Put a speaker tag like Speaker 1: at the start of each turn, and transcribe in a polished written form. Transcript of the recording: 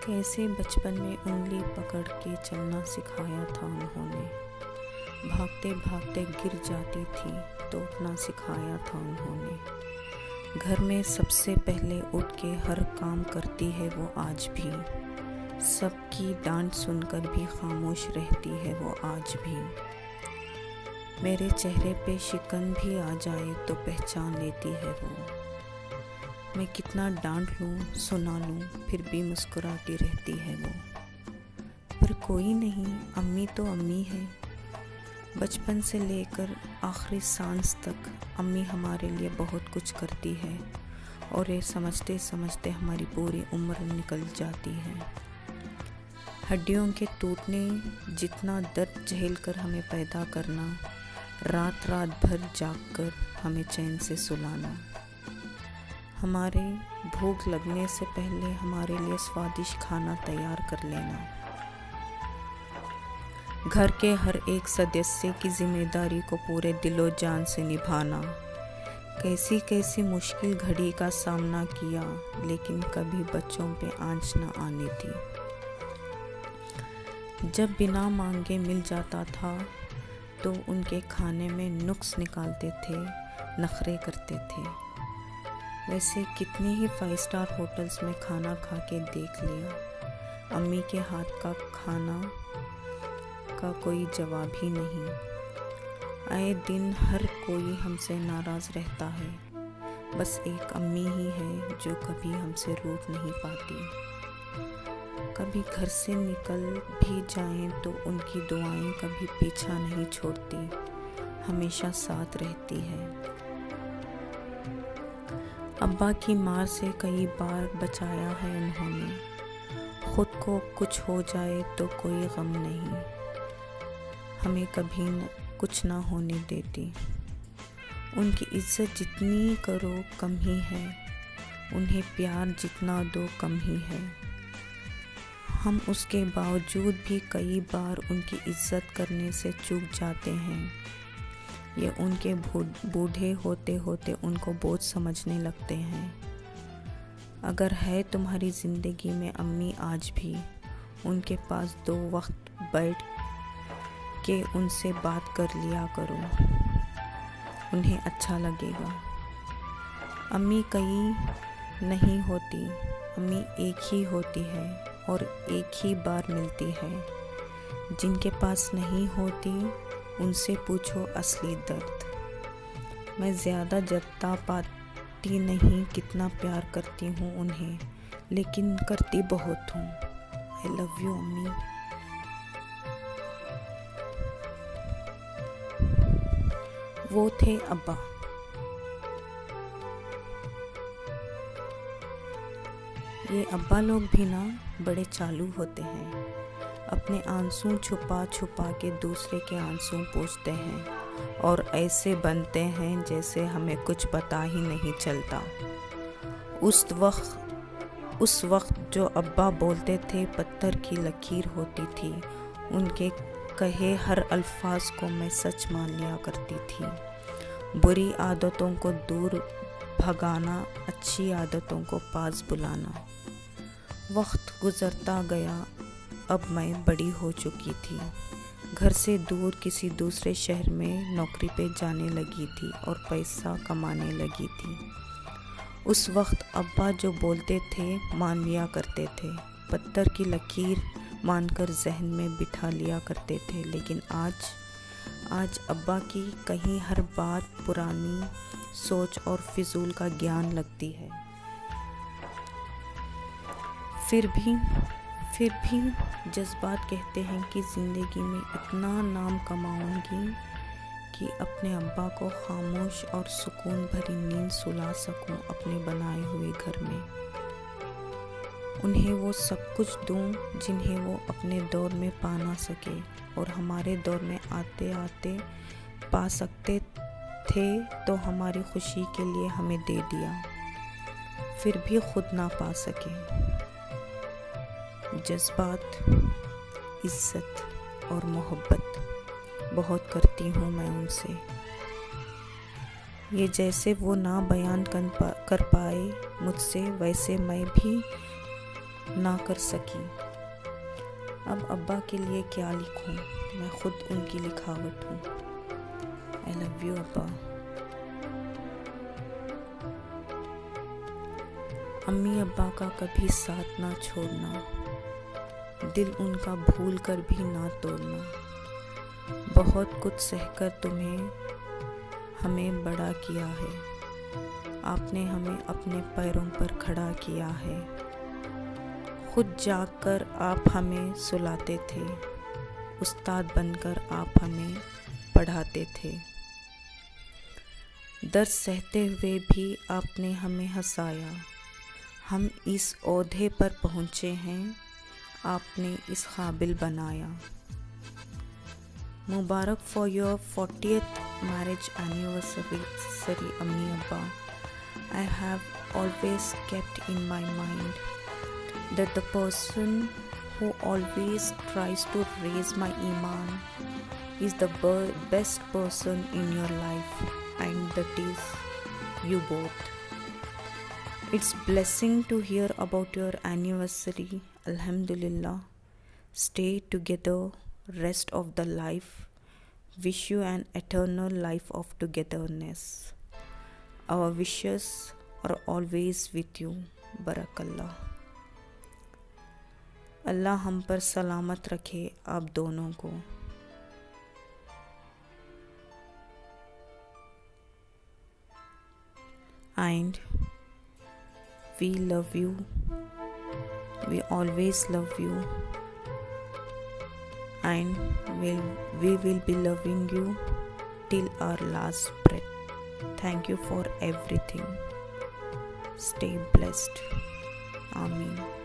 Speaker 1: کیسے بچپن میں انگلی پکڑ کے چلنا سکھایا تھا انہوں نے، بھاگتے بھاگتے گر جاتی تھی تو اٹھنا سکھایا تھا انہوں نے، گھر میں سب سے پہلے اٹھ کے ہر کام کرتی ہے وہ آج بھی، سب کی ڈانٹ سن کر بھی خاموش رہتی ہے وہ آج بھی، میرے چہرے پہ شکن بھی آ جائے تو پہچان لیتی ہے وہ، میں کتنا ڈانٹ لوں سنا لوں پھر بھی مسکراتی رہتی ہے وہ، پر کوئی نہیں، امی تو امی ہے، بچپن سے لے کر آخری سانس تک امی ہمارے لیے بہت کچھ کرتی ہے اور یہ سمجھتے سمجھتے ہماری پوری عمر نکل جاتی ہے، ہڈیوں کے ٹوٹنے جتنا درد جھیل کر ہمیں پیدا کرنا، رات رات بھر جاگ کر ہمیں چین سے سلانا، ہمارے بھوک لگنے سے پہلے ہمارے لیے سوادشٹ کھانا تیار کر لینا، گھر کے ہر ایک سدسیہ کی ذمہ داری کو پورے دل و جان سے نبھانا، کیسی کیسی مشکل گھڑی کا سامنا کیا لیکن کبھی بچوں پہ آنچ نہ آنے دی، جب بنا مانگے مل جاتا تھا تو ان کے کھانے میں نقص نکالتے تھے، نخرے کرتے تھے، ویسے کتنے ہی 5 اسٹار ہوٹلز میں کھانا کھا کے دیکھ لیا، امی کے ہاتھ کا کھانا کا کوئی جواب ہی نہیں، آئے دن ہر کوئی ہم سے ناراض رہتا ہے، بس ایک امی ہی ہے جو کبھی ہم سے روٹھ نہیں پاتی، کبھی گھر سے نکل بھی جائیں تو ان کی دعائیں کبھی پیچھا نہیں چھوڑتی، ہمیشہ ساتھ رہتی ہے، ابا کی مار سے کئی بار بچایا ہے انہوں نے، خود کو کچھ ہو جائے تو کوئی غم نہیں، ہمیں کبھی کچھ نہ ہونے دیتی، ان کی عزت جتنی کرو کم ہی ہے، انہیں پیار جتنا دو کم ہی ہے، ہم اس کے باوجود بھی کئی بار ان کی عزت کرنے سے چوک جاتے ہیں، یہ ان کے بوڑھے ہوتے ہوتے ان کو بوجھ سمجھنے لگتے ہیں، اگر ہے تمہاری زندگی میں امی آج بھی، ان کے پاس 2 وقت بیٹھ کے ان سے بات کر لیا کرو، انہیں اچھا لگے گا، امی کئی نہیں ہوتی، امی ایک ہی ہوتی ہے اور ایک ہی بار ملتی ہے، جن کے پاس نہیں ہوتی ان سے پوچھو اصلی درد، میں زیادہ جتا پاتی نہیں کتنا پیار کرتی ہوں انہیں، لیکن کرتی بہت ہوں، I love you امی۔ وہ تھے ابا، یہ ابا لوگ بھی نا بڑے چالو ہوتے ہیں، اپنے آنسو چھپا چھپا کے دوسرے کے آنسو پوچھتے ہیں اور ایسے بنتے ہیں جیسے ہمیں کچھ پتہ ہی نہیں چلتا، اس وقت جو ابا بولتے تھے پتھر کی لکیر ہوتی تھی، ان کے کہے ہر الفاظ کو میں سچ مان لیا کرتی تھی، بری عادتوں کو دور بھگانا، اچھی عادتوں کو پاس بلانا، وقت گزرتا گیا، اب میں بڑی ہو چکی تھی، گھر سے دور کسی دوسرے شہر میں نوکری پہ جانے لگی تھی اور پیسہ کمانے لگی تھی، اس وقت ابا جو بولتے تھے مان لیا کرتے تھے، پتھر کی لکیر مان کر ذہن میں بٹھا لیا کرتے تھے، لیکن آج ابا کی کہیں ہر بات پرانی سوچ اور فضول کا گیان لگتی ہے، پھر بھی جذبات کہتے ہیں کہ زندگی میں اتنا نام کماؤں گی کہ اپنے ابا کو خاموش اور سکون بھری نیند سلا سکوں اپنے بنائے ہوئے گھر میں، انہیں وہ سب کچھ دوں جنہیں وہ اپنے دور میں پا نہ سکے اور ہمارے دور میں آتے آتے پا سکتے تھے تو ہماری خوشی کے لیے ہمیں دے دیا، پھر بھی خود نہ پا سکے، جذبات، عزت اور محبت بہت کرتی ہوں میں ان سے، یہ جیسے وہ نہ بیان کر پائے مجھ سے، ویسے میں بھی نہ کر سکی۔ اب ابا کے لیے کیا لکھوں، میں خود ان کی لکھاوٹ ہوں۔ I love you ابا۔ امی ابا کا کبھی ساتھ نہ چھوڑنا، دل ان کا بھول کر بھی نہ توڑنا۔ بہت کچھ سہ کر تمہیں ہمیں بڑا کیا ہے، آپ نے ہمیں اپنے پیروں پر کھڑا کیا ہے۔ خود جاگ کر آپ ہمیں سلاتے تھے، استاد بن کر آپ ہمیں پڑھاتے تھے۔ درد سہتے ہوئے بھی آپ نے ہمیں ہنسایا، ہم اس عہدے پر پہنچے ہیں، آپ نے اس قابل بنایا۔ مبارک for your 40th marriage anniversary امی ابا۔ I have always kept in my mind that the person who always tries to raise my iman is the best person in your life, and that is you both. It's blessing to hear about your anniversary. Alhamdulillah. Stay together rest of the life. Wish you an eternal life of togetherness. Our wishes are always with you. Barakallah. اللہ ہم پر سلامت رکھے آپ دونوں کو۔ And we love you. We always love you. And we will be loving you till our last breath. Thank you for everything. Stay blessed. Ameen.